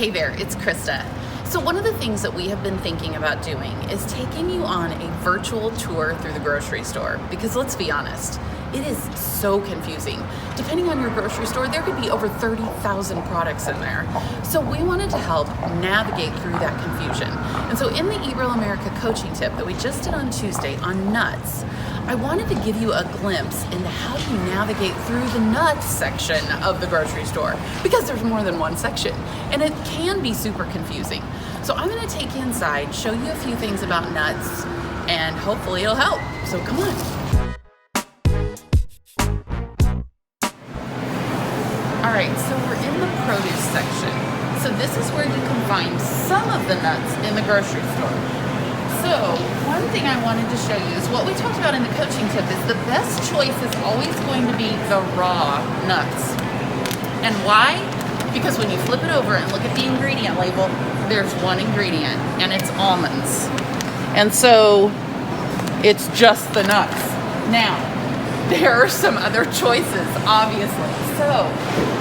Hey there, it's Krista. So one of the things that we have been thinking about doing is taking you on a virtual tour through the grocery store, because let's be honest, it is so confusing. Depending on your grocery store, there could be over 30,000 products in there. So we wanted to help navigate through that confusion. And so in the Eat Real America coaching tip that we just did on Tuesday on nuts, I wanted to give you a glimpse into how you navigate through the nuts section of the grocery store, because there's more than one section and it can be super confusing. So I'm going to take you inside, show you a few things about nuts, and hopefully it'll help. So come on. All right, so we're in the produce section. So this is where you can find some of the nuts in the grocery store. So one thing I wanted to show you is what we talked about in the coaching tip is the best choice is always going to be the raw nuts. And why? Because when you flip it over and look at the ingredient label, there's one ingredient and it's almonds. And so it's just the nuts. Now, there are some other choices, obviously. So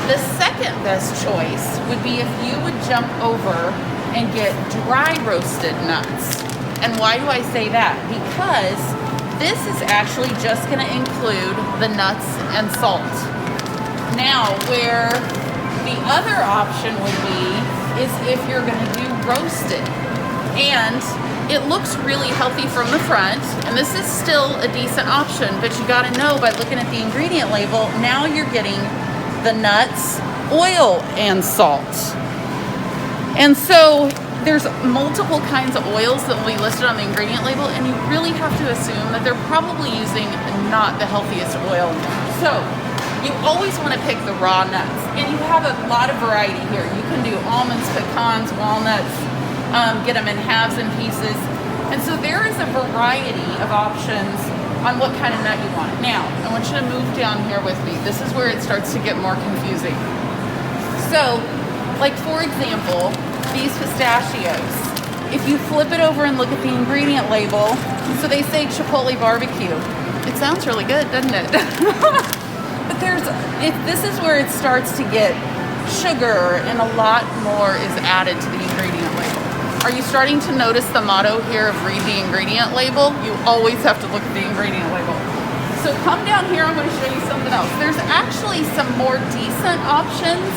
the second best choice would be if you would jump over and get dry roasted nuts. And why do I say that? Because this is actually just going to include the nuts and salt. Now, where the other option would be is if you're going to do roasted. And it looks really healthy from the front, and this is still a decent option, but you got to know by looking at the ingredient label, now you're getting the nuts, oil, and salt. And so there's multiple kinds of oils that will be listed on the ingredient label, and you really have to assume that they're probably using not the healthiest oil. So you always want to pick the raw nuts, and you have a lot of variety here. You can do almonds, pecans, walnuts, get them in halves and pieces. And so there is a variety of options on what kind of nut you want. Now, I want you to move down here with me. This is where it starts to get more confusing. So, like for example, these pistachios. If you flip it over and look at the ingredient label, so they say Chipotle barbecue. It sounds really good, doesn't it? But this is where it starts to get sugar, and a lot more is added to the ingredient label. Are you starting to notice the motto here of read the ingredient label? You always have to look at the ingredient label. So come down here, I'm going to show you something else. There's actually some more decent options.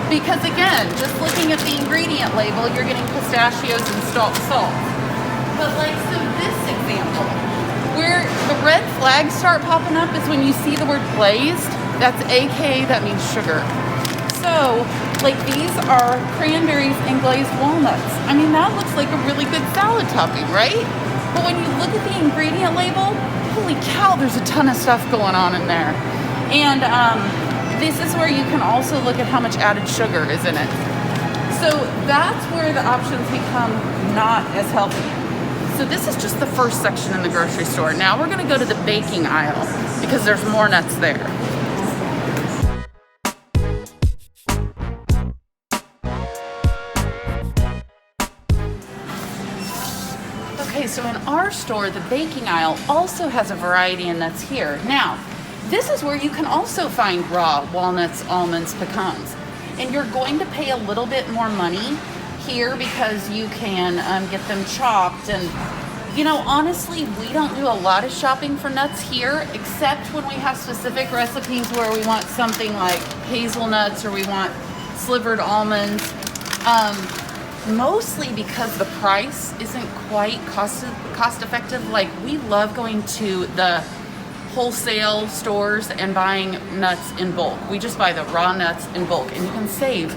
Because again, just looking at the ingredient label, you're getting pistachios and salt. But like, so this example, where the red flags start popping up is when you see the word glazed, that's AKA, that means sugar. So, like these are cranberries and glazed walnuts. I mean, that looks like a really good salad topping, right? But when you look at the ingredient label, holy cow, there's a ton of stuff going on in there. And this is where you can also look at how much added sugar is in it. So that's where the options become not as healthy. So this is just the first section in the grocery store. Now we're going to go to the baking aisle because there's more nuts there. Okay, so in our store, the baking aisle also has a variety of nuts here. Now, this is where you can also find raw walnuts, almonds, pecans. And you're going to pay a little bit more money here because you can get them chopped. And, you know, honestly, we don't do a lot of shopping for nuts here, except when we have specific recipes where we want something like hazelnuts or we want slivered almonds. Mostly because the price isn't quite cost effective. Like, we love going to the wholesale stores and buying nuts in bulk. We just buy the raw nuts in bulk, and you can save.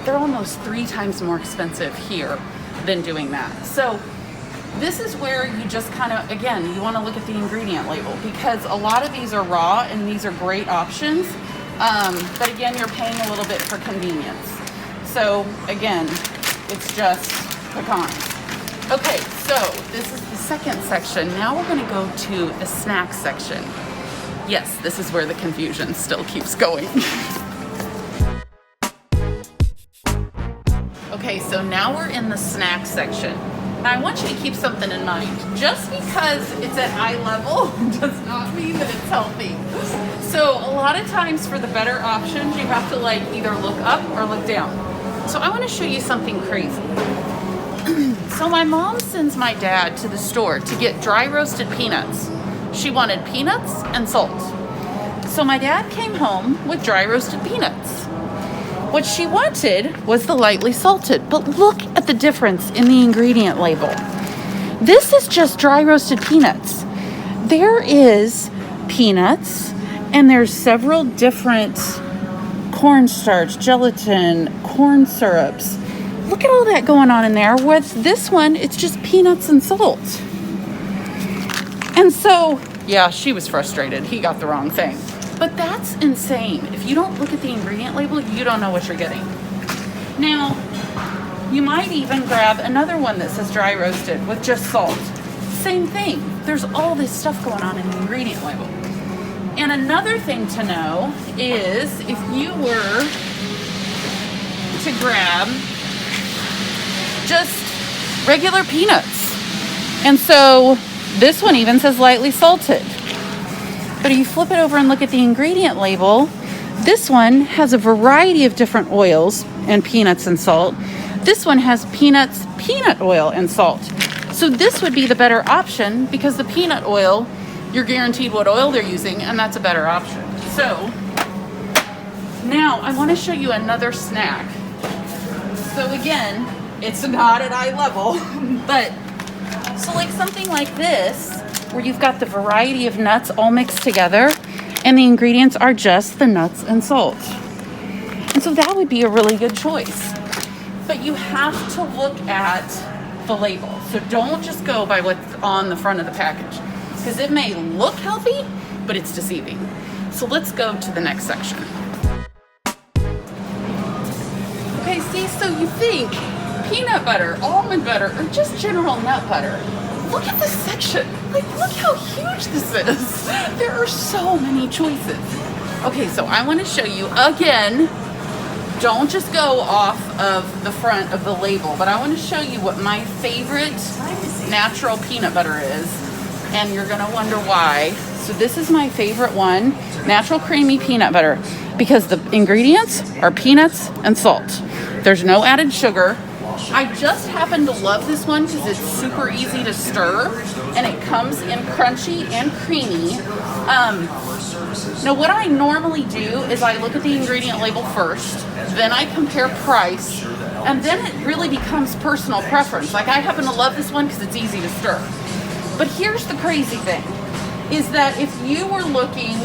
They're almost 3 times more expensive here than doing that. So this is where you just kind of, again, you want to look at the ingredient label, because a lot of these are raw and these are great options. But again, you're paying a little bit for convenience. So again, it's just pecans. Okay, so this is the second section. Now we're going to go to the snack section. Yes, this is where the confusion still keeps going. Okay, so now we're in the snack section. Now I want you to keep something in mind. Just because it's at eye level does not mean that it's healthy. So a lot of times for the better options, you have to like either look up or look down. So I want to show you something crazy. So my mom sends my dad to the store to get dry roasted peanuts. She wanted peanuts and salt. So my dad came home with dry roasted peanuts. What she wanted was the lightly salted, but look at the difference in the ingredient label. This is just dry roasted peanuts. There is peanuts, and there's several different cornstarch, gelatin, corn syrups. Look at all that going on in there. With this one, it's just peanuts and salt. And so, yeah, she was frustrated. He got the wrong thing. But that's insane. If you don't look at the ingredient label, you don't know what you're getting. Now, you might even grab another one that says dry roasted with just salt. Same thing. There's all this stuff going on in the ingredient label. And another thing to know is if you were to grab just regular peanuts. And so this one even says lightly salted. But if you flip it over and look at the ingredient label, this one has a variety of different oils and peanuts and salt. This one has peanuts, peanut oil, and salt. So this would be the better option because the peanut oil, you're guaranteed what oil they're using, and that's a better option. So now I want to show you another snack. So again, it's not at eye level, but so like something like this, where you've got the variety of nuts all mixed together, and the ingredients are just the nuts and salt. And so that would be a really good choice. But you have to look at the label. So don't just go by what's on the front of the package, because it may look healthy, but it's deceiving. So let's go to the next section. Okay, see, so you think peanut butter, almond butter, or just general nut butter. Look at this section. Like, look how huge this is. There are so many choices. Okay, so I want to show you again. Don't just go off of the front of the label, but I want to show you what my favorite natural peanut butter is, and you're going to wonder why. So this is my favorite one, natural creamy peanut butter, because the ingredients are peanuts and salt. There's no added sugar. I just happen to love this one because it's super easy to stir, and it comes in crunchy and creamy. Now what I normally do is I look at the ingredient label first, then I compare price, and then it really becomes personal preference. Like, I happen to love this one because it's easy to stir. But here's the crazy thing, is that if you were looking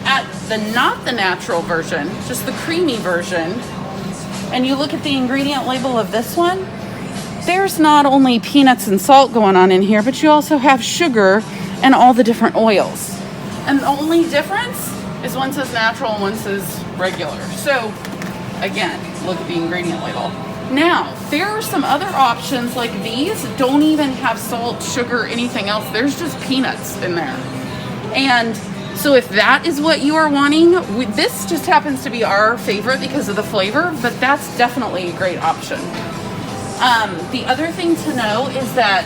at not the natural version, just the creamy version, and you look at the ingredient label of this one, there's not only peanuts and salt going on in here, but you also have sugar and all the different oils. And the only difference is one says natural and one says regular. So again, look at the ingredient label. Now, there are some other options like these. Don't even have salt, sugar, anything else. There's just peanuts in there. And so if that is what you are wanting, this just happens to be our favorite because of the flavor, but that's definitely a great option. The other thing to know is that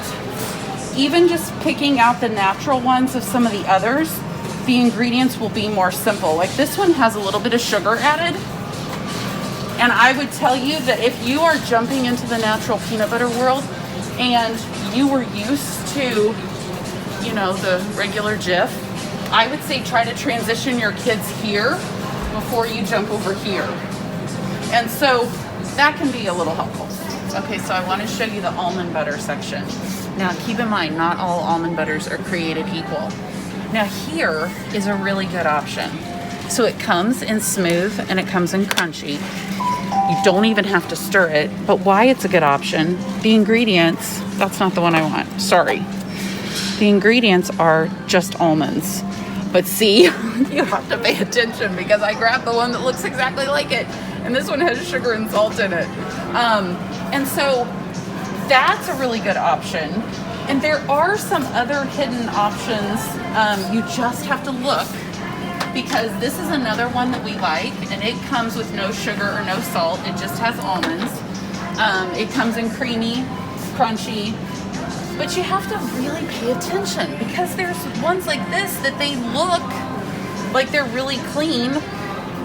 even just picking out the natural ones of some of the others, the ingredients will be more simple. Like this one has a little bit of sugar added. And I would tell you that if you are jumping into the natural peanut butter world and you were used to, you know, the regular Jif, I would say try to transition your kids here before you jump over here. And so that can be a little helpful. Okay, so I want to show you the almond butter section. Now keep in mind, not all almond butters are created equal. Now here is a really good option. So it comes in smooth and it comes in crunchy. You don't even have to stir it, but why it's a good option, the ingredients, that's not the one I want, sorry. The ingredients are just almonds. But see, you have to pay attention because I grabbed the one that looks exactly like it. And this one has sugar and salt in it. And so that's a really good option. And there are some other hidden options. You just have to look, because this is another one that we like, and it comes with no sugar or no salt. It just has almonds. It comes in creamy, crunchy, but you have to really pay attention because there's ones like this that they look Like they're really clean,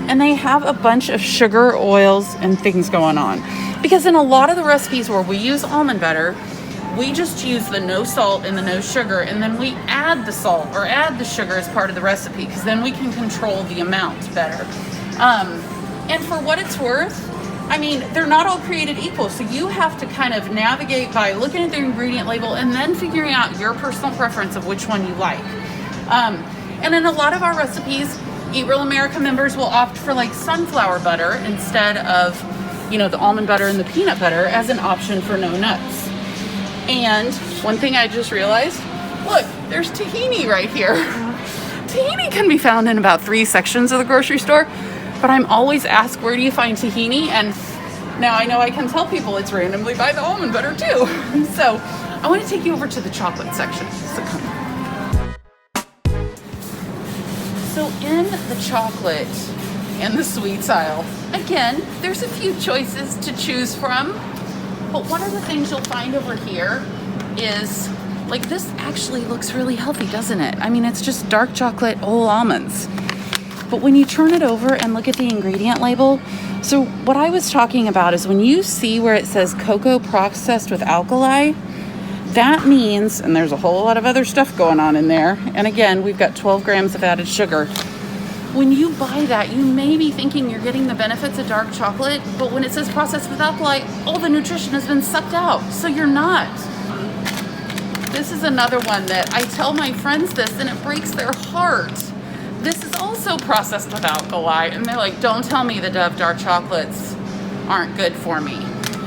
and they have a bunch of sugar, oils, and things going on. Because in a lot of the recipes where we use almond butter, we just use the no salt and the no sugar, and then we add the salt or add the sugar as part of the recipe, because then we can control the amount better. And for what it's worth, I mean, they're not all created equal, so you have to kind of navigate by looking at the ingredient label and then figuring out your personal preference of which one you like. And in a lot of our recipes, Eat Real America members will opt for like sunflower butter instead of, you know, the almond butter and the peanut butter as an option for no nuts. And one thing I just realized, look, there's tahini right here. Tahini can be found in about 3 sections of the grocery store, but I'm always asked, where do you find tahini? And now I know I can tell people it's randomly by the almond butter too. So I want to take you over to the chocolate section. So come. So in the chocolate and the sweets aisle, again, there's a few choices to choose from. But one of the things you'll find over here is, like, this actually looks really healthy, doesn't it? I mean, it's just dark chocolate, whole almonds. But when you turn it over and look at the ingredient label, so what I was talking about is when you see where it says cocoa processed with alkali, that means, and there's a whole lot of other stuff going on in there, and again, we've got 12 grams of added sugar. When you buy that, you may be thinking you're getting the benefits of dark chocolate, but when it says processed with alkali, all the nutrition has been sucked out, so you're not. This is another one that I tell my friends this, and it breaks their heart. This is also processed with alkali, and they're like, don't tell me the Dove dark chocolates aren't good for me.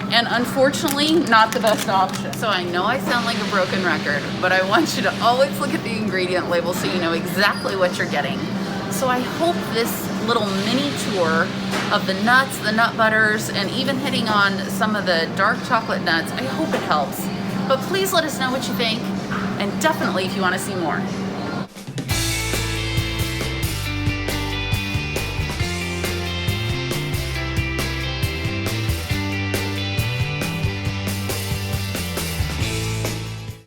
And unfortunately, not the best option. So I know I sound like a broken record, but I want you to always look at the ingredient label so you know exactly what you're getting. So I hope this little mini tour of the nuts, the nut butters, and even hitting on some of the dark chocolate nuts, I hope it helps. But please let us know what you think, and definitely if you want to see more.